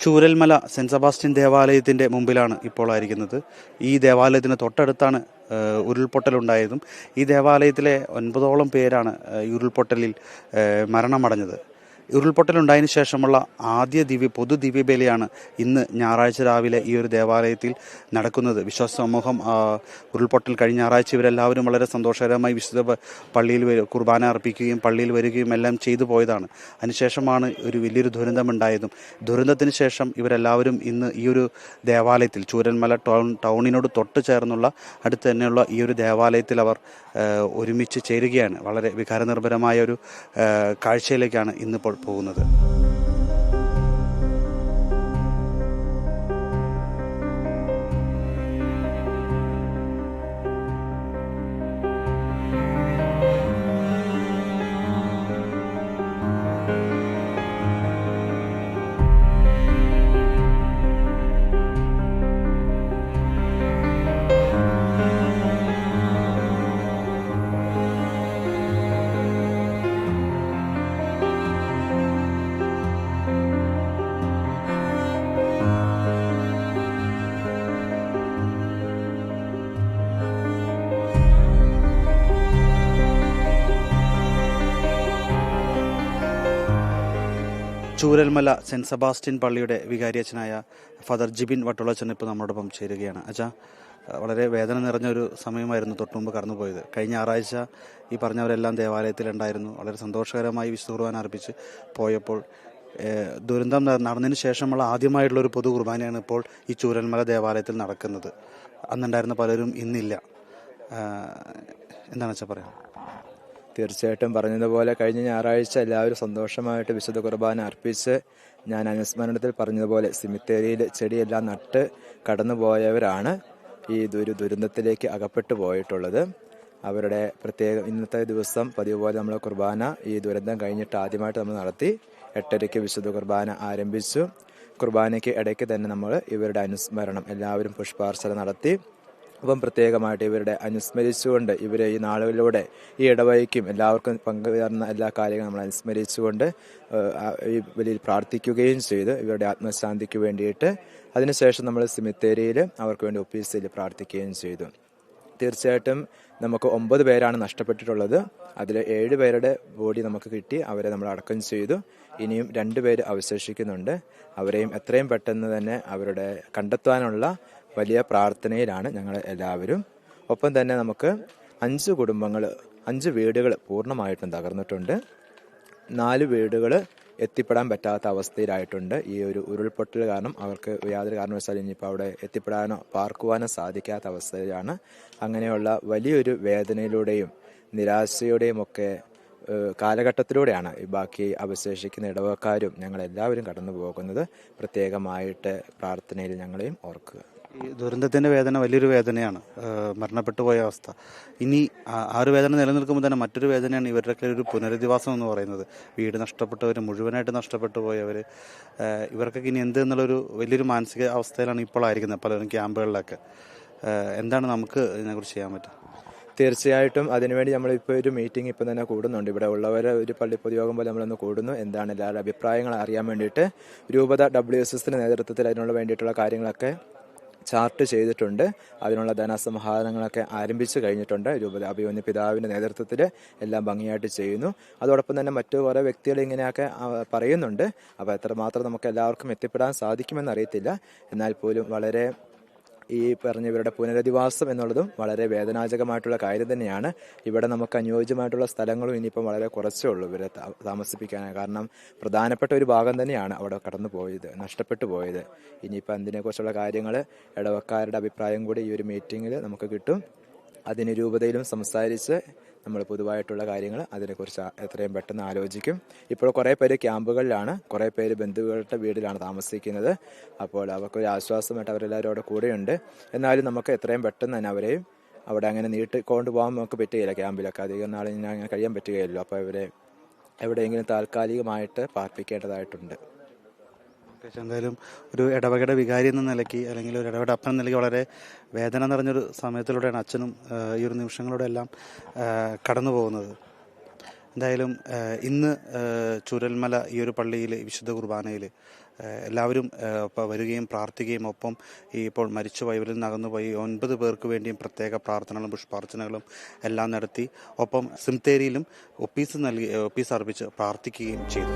Chooralmala cent Sebastian ദേവാലയത്തിൻ്റെ മുമ്പിലാണ് ഇപ്പോൾ ആയിരിക്കുന്നത്. ഈ ദേവാലയത്തിന് തൊട്ടടുത്താണ് ഉരുൾപൊട്ടലുണ്ടായതും ഈ ദേവാലയത്തിലെ 9ഓളം പേരാണ് ഈ ഉരുൾപൊട്ടലിൽ മരണമടഞ്ഞത്. ഉരുൾപൊട്ടലുണ്ടായതിനു ശേഷമുള്ള ആദ്യ പൊതു ദിവ്യബലിയാണ് ഇന്ന് ഞായറാഴ്ച രാവിലെ ഈ ഒരു ദേവാലയത്തിൽ നടക്കുന്നത്. വിശ്വാസ സമൂഹം ഉരുൾപൊട്ടൽ കഴിഞ്ഞ ഞായറാഴ്ച ഇവരെല്ലാവരും വളരെ സന്തോഷകരമായി വിശുദ്ധ പള്ളിയിൽ കുർബാന അർപ്പിക്കുകയും പള്ളിയിൽ വരികയും എല്ലാം ചെയ്തു പോയതാണ്. അതിനുശേഷമാണ് ഒരു വലിയൊരു ദുരന്തമുണ്ടായതും ദുരന്തത്തിന് ശേഷം ഇവരെല്ലാവരും ഇന്ന് ഈ ഒരു ദേവാലയത്തിൽ ചൂരൽമല ടൗണിനോട് തൊട്ട് ചേർന്നുള്ള അടുത്ത് തന്നെയുള്ള ഈ ഒരു ദേവാലയത്തിൽ അവർ ഒരുമിച്ച് ചേരുകയാണ്. വളരെ വികാരനിർഭരമായ ഒരു കാഴ്ചയിലേക്കാണ് ഇന്നിപ്പോൾ പോകുന്നത്. ചൂരൽമല സെൻറ് സെബാസ്റ്റ്യൻ പള്ളിയുടെ വികാരിയച്ഛനായ ഫാദർ ജിബിൻ വട്ടോളച്ചൻ ഇപ്പോൾ നമ്മളോടൊപ്പം ചേരുകയാണ്. അച്ഛാ, വളരെ വേദന നിറഞ്ഞൊരു സമയമായിരുന്നു തൊട്ടുമുമ്പ് കടന്നുപോയത്. കഴിഞ്ഞ ഞായറാഴ്ച ഈ പറഞ്ഞവരെല്ലാം ദേവാലയത്തിലുണ്ടായിരുന്നു. വളരെ സന്തോഷകരമായി വിശുദ്ധ കുർബാന അർപ്പിച്ച് പോയപ്പോൾ ദുരന്തം നടന്നതിന് ശേഷമുള്ള ആദ്യമായിട്ടുള്ളൊരു പൊതു കുർബാനയാണ് ഇപ്പോൾ ഈ ചൂരൽമല ദേവാലയത്തിൽ നടക്കുന്നത്. അന്നുണ്ടായിരുന്ന പലരും ഇന്നില്ല. എന്താണ് അച്ഛാ പറയാം? തീർച്ചയായിട്ടും പറഞ്ഞതുപോലെ കഴിഞ്ഞ ഞായറാഴ്ച എല്ലാവരും സന്തോഷമായിട്ട് വിശുദ്ധ കുർബാന അർപ്പിച്ച് ഞാൻ അനുസ്മരണത്തിൽ പറഞ്ഞതുപോലെ സിമിത്തേരിയിൽ ചെടിയെല്ലാം നട്ട് കടന്നുപോയവരാണ് ഈ ദുരന്തത്തിലേക്ക് അകപ്പെട്ടു പോയിട്ടുള്ളത്. അവരുടെ പ്രത്യേക ഇന്നത്തെ ദിവസം പതിവ് പോലെ നമ്മൾ കുർബാന ഈ ദുരന്തം കഴിഞ്ഞിട്ട് ആദ്യമായിട്ട് നമ്മൾ നടത്തി. 8:30 വിശുദ്ധ കുർബാന ആരംഭിച്ചു. കുർബാനയ്ക്ക് ഇടയ്ക്ക് തന്നെ നമ്മൾ ഇവരുടെ അനുസ്മരണം എല്ലാവരും പുഷ്പാർച്ചന നടത്തി. അപ്പം പ്രത്യേകമായിട്ട് ഇവരുടെ അനുസ്മരിച്ചുകൊണ്ട് ഇവരെ ഈ നാളുകളിലൂടെ ഈ ഇടവഴിക്കും എല്ലാവർക്കും പങ്കുചേർന്ന എല്ലാ കാര്യങ്ങളും നമ്മൾ അനുസ്മരിച്ചുകൊണ്ട് ഈ വലിയ പ്രാർത്ഥിക്കുകയും ചെയ്ത് ഇവരുടെ ആത്മശാന്തിക്ക് വേണ്ടിയിട്ട്. അതിനുശേഷം നമ്മൾ സിമിത്തേരിയിൽ അവർക്ക് വേണ്ടി ഒഫീസിൽ പ്രാർത്ഥിക്കുകയും ചെയ്തു. തീർച്ചയായിട്ടും നമുക്ക് 9 പേരാണ് നഷ്ടപ്പെട്ടിട്ടുള്ളത്. അതിൽ 7 പേരുടെ ബോഡി നമുക്ക് കിട്ടി. അവരെ നമ്മൾ അടക്കം ചെയ്തു. ഇനിയും 2 പേര് അവശേഷിക്കുന്നുണ്ട്. അവരെയും എത്രയും പെട്ടെന്ന് തന്നെ അവരുടെ കണ്ടെത്താനുള്ള വലിയ പ്രാർത്ഥനയിലാണ് ഞങ്ങൾ എല്ലാവരും. ഒപ്പം തന്നെ നമുക്ക് 5 വീടുകൾ പൂർണ്ണമായിട്ടും തകർന്നിട്ടുണ്ട്. 4 വീടുകൾ എത്തിപ്പെടാൻ പറ്റാത്ത അവസ്ഥയിലായിട്ടുണ്ട്. ഈ ഒരു ഉരുൾപൊട്ടൽ കാരണം അവർക്ക് യാതൊരു കാരണവശാലും ഇനിയിപ്പോൾ അവിടെ എത്തിപ്പെടാനോ പാർക്കുവാനോ സാധിക്കാത്ത അവസ്ഥയിലാണ്. അങ്ങനെയുള്ള വലിയൊരു വേദനയിലൂടെയും നിരാശയുടെയും ഒക്കെ കാലഘട്ടത്തിലൂടെയാണ് ഈ ബാക്കി അവശേഷിക്കുന്ന ഇടവക്കാരും ഞങ്ങളെല്ലാവരും കടന്നു പോകുന്നത്. പ്രത്യേകമായിട്ട് പ്രാർത്ഥനയിൽ ഞങ്ങളെയും ഓർക്കുക. ഈ ദുരന്തത്തിൻ്റെ വേദന വലിയൊരു വേദനയാണ്, മരണപ്പെട്ടു പോയ അവസ്ഥ. ഇനി ആ ഒരു വേദന നിലനിൽക്കുമ്പോൾ തന്നെ മറ്റൊരു വേദനയാണ് ഇവരുടെയൊക്കെ ഒരു പുനരധിവാസം എന്ന് പറയുന്നത്. വീട് നഷ്ടപ്പെട്ടവർ, മുഴുവനായിട്ട് നഷ്ടപ്പെട്ടു പോയവർ, ഇവർക്കൊക്കെ ഇനി എന്ത് എന്നുള്ളൊരു വലിയൊരു മാനസിക അവസ്ഥയിലാണ് ഇപ്പോൾ ആയിരിക്കുന്നത് പലരും ക്യാമ്പുകളിലൊക്കെ. എന്താണ് നമുക്ക് ഇതിനെക്കുറിച്ച് ചെയ്യാൻ പറ്റുക? തീർച്ചയായിട്ടും അതിനുവേണ്ടി നമ്മളിപ്പോൾ ഒരു മീറ്റിംഗ് ഇപ്പം തന്നെ കൂടുന്നുണ്ട്. ഇവിടെ ഉള്ളവരെ ഒരു പള്ളി പൊതുയോഗം പോലെ നമ്മളൊന്ന് കൂടുന്നു. എന്താണ് എല്ലാവരുടെ അഭിപ്രായങ്ങൾ അറിയാൻ വേണ്ടിയിട്ട്. രൂപത WSSന്റെ നേതൃത്വത്തിൽ അതിനുള്ള വേണ്ടിയിട്ടുള്ള കാര്യങ്ങളൊക്കെ ചാർട്ട് ചെയ്തിട്ടുണ്ട്. അതിനുള്ള ധനസമാഹരണങ്ങളൊക്കെ ആരംഭിച്ചു കഴിഞ്ഞിട്ടുണ്ട്. രൂപത അഭിമന്യ പിതാവിൻ്റെ നേതൃത്വത്തിൽ എല്ലാം ഭംഗിയായിട്ട് ചെയ്യുന്നു. അതോടൊപ്പം തന്നെ മറ്റു കുറേ വ്യക്തികൾ ഇങ്ങനെയൊക്കെ പറയുന്നുണ്ട്. അപ്പോൾ എത്രമാത്രം നമുക്ക് എല്ലാവർക്കും എത്തിപ്പെടാൻ സാധിക്കുമെന്ന് അറിയത്തില്ല. എന്നാൽ പോലും വളരെ ഈ പറഞ്ഞ ഇവരുടെ പുനരധിവാസം എന്നുള്ളതും വളരെ വേദനാജകമായിട്ടുള്ള കാര്യം തന്നെയാണ്. ഇവിടെ നമുക്ക് അനുയോജ്യമായിട്ടുള്ള സ്ഥലങ്ങളും ഇനിയിപ്പം വളരെ കുറച്ചേ ഉള്ളൂ ഇവരെ താമസിപ്പിക്കാനായി. കാരണം പ്രധാനപ്പെട്ട ഒരു ഭാഗം തന്നെയാണ് അവിടെ കടന്നു പോയത്, നഷ്ടപ്പെട്ടു പോയത്. ഇനിയിപ്പോൾ അതിനെക്കുറിച്ചുള്ള കാര്യങ്ങൾ ഇടവക്കാരുടെ അഭിപ്രായം കൂടി ഈ ഒരു മീറ്റിങ്ങിൽ നമുക്ക് കിട്ടും. അതിന് രൂപതയിലും സംസാരിച്ച് നമ്മൾ പൊതുവായിട്ടുള്ള കാര്യങ്ങൾ അതിനെക്കുറിച്ച് എത്രയും പെട്ടെന്ന് ആലോചിക്കും. ഇപ്പോൾ കുറേ പേര് ക്യാമ്പുകളിലാണ്, കുറേ പേര് ബന്ധുക്കളുടെ വീട്ടിലാണ് താമസിക്കുന്നത്. അപ്പോൾ അവർക്കൊരു ആശ്വാസമായിട്ട് അവരെല്ലാവരും അവിടെ കൂടെയുണ്ട്. എന്നാലും നമുക്ക് എത്രയും പെട്ടെന്ന് തന്നെ അവരെയും അവിടെ അങ്ങനെ നീട്ടിക്കൊണ്ട് പോകാൻ നമുക്ക് പറ്റുകയില്ല. ക്യാമ്പിലൊക്കെ അധികം നാളെ അങ്ങനെ കഴിയാൻ പറ്റുകയില്ലല്ലോ. അപ്പോൾ ഇവരെ എവിടെയെങ്കിലും താൽക്കാലികമായിട്ട് പാർപ്പിക്കേണ്ടതായിട്ടുണ്ട്. എന്തായാലും ഒരു ഇടവകയുടെ വികാരി എന്ന നിലയ്ക്ക് അല്ലെങ്കിൽ ഒരു ഇടവകയുടെ അപ്പൻ എന്ന നിലയ്ക്ക് വളരെ വേദന നിറഞ്ഞൊരു സമയത്തിലൂടെയാണ് അച്ഛനും ഈ ഒരു നിമിഷങ്ങളിലൂടെ എല്ലാം കടന്നു പോകുന്നത്. എന്തായാലും ഇന്ന് ചൂരൽമല ഈ ഒരു പള്ളിയിൽ വിശുദ്ധ കുർബാനയിൽ എല്ലാവരും വരികയും പ്രാർത്ഥിക്കുകയും ഒപ്പം ഈ ഇപ്പോൾ മരിച്ചുപോയവരിൽ നിന്ന് അകന്നുപോയി 9 പേർക്ക് വേണ്ടിയും പ്രത്യേക പ്രാർത്ഥനകളും പുഷ്പാർച്ചനകളും എല്ലാം നടത്തി. ഒപ്പം സിംതേരിയിലും ഒപ്പീസ് അർപ്പിച്ച് പ്രാർത്ഥിക്കുകയും ചെയ്തു.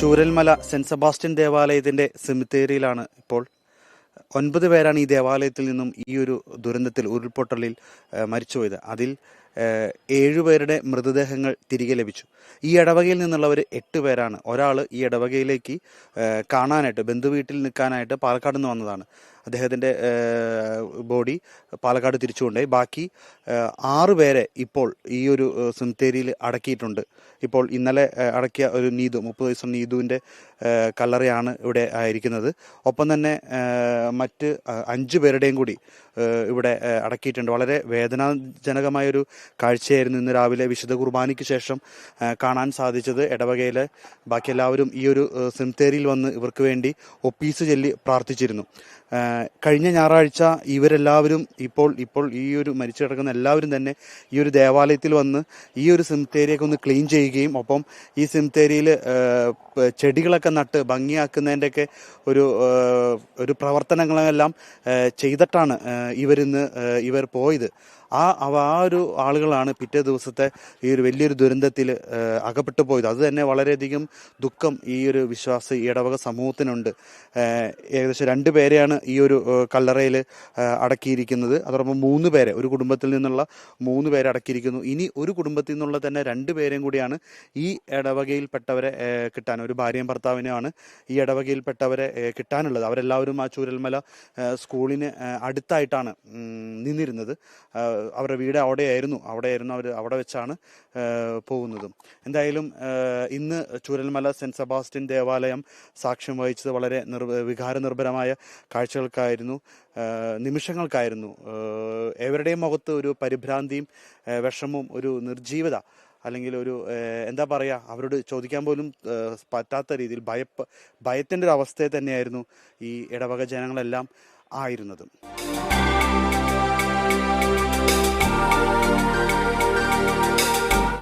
ചൂരൽമല സെന്റ് സെബാസ്റ്റ്യൻ ദേവാലയത്തിന്റെ സെമിത്തേരിയിലാണ് ഇപ്പോൾ. 9 പേരാണ് ഈ ദേവാലയത്തിൽ നിന്നും ഈ ഒരു ദുരന്തത്തിൽ ഉരുൾപൊട്ടലിൽ മരിച്ചുപോയത്. അതിൽ 7 പേരുടെ മൃതദേഹങ്ങൾ തിരികെ ലഭിച്ചു. ഈ ഇടവകയിൽ നിന്നുള്ളവർ 8 പേരാണ്. ഒരാൾ ഈ ഇടവകയിലേക്ക് കാണാനായിട്ട് ബന്ധുവീട്ടിൽ നിൽക്കാനായിട്ട് പാലക്കാട് നിന്ന് വന്നതാണ്. അദ്ദേഹത്തിൻ്റെ ബോഡി പാലക്കാട് തിരിച്ചുകൊണ്ടുപോയി. ബാക്കി 6 പേരെ ഇപ്പോൾ ഈ ഒരു സെമിത്തേരിയിൽ അടക്കിയിട്ടുണ്ട്. ഇപ്പോൾ ഇന്നലെ അടക്കിയ ഒരു 30 ദിവസം നീതുവിൻ്റെ കല്ലറയാണ് ഇവിടെ ആയിരിക്കുന്നത്. ഒപ്പം തന്നെ മറ്റ് 5 പേരുടെയും കൂടി ഇവിടെ അടക്കിയിട്ടുണ്ട്. വളരെ വേദനാജനകമായൊരു കാഴ്ചയായിരുന്നു ഇന്ന് രാവിലെ വിശുദ്ധ കുർബാനയ്ക്ക് ശേഷം കാണാൻ സാധിച്ചത്. ഇടവകയിലെ ബാക്കി എല്ലാവരും ഈ ഒരു സെമിത്തേരിയിൽ വന്ന് ഇവർക്ക് വേണ്ടി ഒപ്പീസ് ചൊല്ലി പ്രാർത്ഥിച്ചിരുന്നു. കഴിഞ്ഞ ഞായറാഴ്ച ഇവരെല്ലാവരും ഇപ്പോൾ ഈ ഒരു മരിച്ചു കിടക്കുന്ന എല്ലാവരും തന്നെ ഈ ഒരു ദേവാലയത്തിൽ വന്ന് ഈ ഒരു സെമിത്തേരിയൊക്കെ ഒന്ന് ക്ലീൻ ചെയ്യുകയും ഒപ്പം ഈ സെമിത്തേരിയിൽ ചെടികളൊക്കെ നട്ട് ഭംഗിയാക്കുന്നതിൻ്റെയൊക്കെ ഒരു പ്രവർത്തനങ്ങളെല്ലാം ചെയ്തിട്ടാണ് ഇവർ പോയത്. ആ ഒരു ആളുകളാണ് പിറ്റേ ദിവസത്തെ ഈ ഒരു വലിയൊരു ദുരന്തത്തിൽ അകപ്പെട്ടു പോയത്. അത് തന്നെ വളരെയധികം ദുഃഖം ഈ ഒരു ഈ ഇടവക സമൂഹത്തിനുണ്ട്. ഏകദേശം 2 പേരെയാണ് ഈ ഒരു കല്ലറയിൽ അടക്കിയിരിക്കുന്നത്. അതോടൊപ്പം 3 പേരെ, ഒരു കുടുംബത്തിൽ നിന്നുള്ള 3 പേരെ അടക്കിയിരിക്കുന്നു. ഇനി ഒരു കുടുംബത്തിൽ നിന്നുള്ള തന്നെ 2 പേരെയും കൂടിയാണ് ഈ ഇടവകയിൽപ്പെട്ടവരെ കിട്ടാൻ, ഒരു ഭാര്യയും ഭർത്താവിനെയാണ് ഈ ഇടവകയിൽപ്പെട്ടവരെ കിട്ടാനുള്ളത്. അവരെല്ലാവരും ആ ചൂരൽമല സ്കൂളിന് അടുത്തായിട്ടാണ് നിന്നിരുന്നത്. അവരുടെ വീട് അവിടെയായിരുന്നു അവർ അവിടെ വെച്ചാണ് പോകുന്നതും. എന്തായാലും ഇന്ന് ചൂരൽമല സെന്റ് സെബാസ്റ്റ്യൻ ദേവാലയം സാക്ഷ്യം വഹിച്ചത് വളരെ വികാരനിർഭരമായ കാഴ്ചകൾക്കായിരുന്നു, നിമിഷങ്ങൾക്കായിരുന്നു. എവരുടെയും മുഖത്ത് ഒരു പരിഭ്രാന്തിയും വിഷമവും ഒരു നിർജീവത അല്ലെങ്കിൽ ഒരു എന്താ പറയുക, അവരോട് ചോദിക്കാൻ പോലും പറ്റാത്ത രീതിയിൽ ഭയത്തിൻ്റെ ഒരു അവസ്ഥയെ തന്നെയായിരുന്നു ഈ ഇടവക ജനങ്ങളെല്ലാം ആയിരുന്നത്.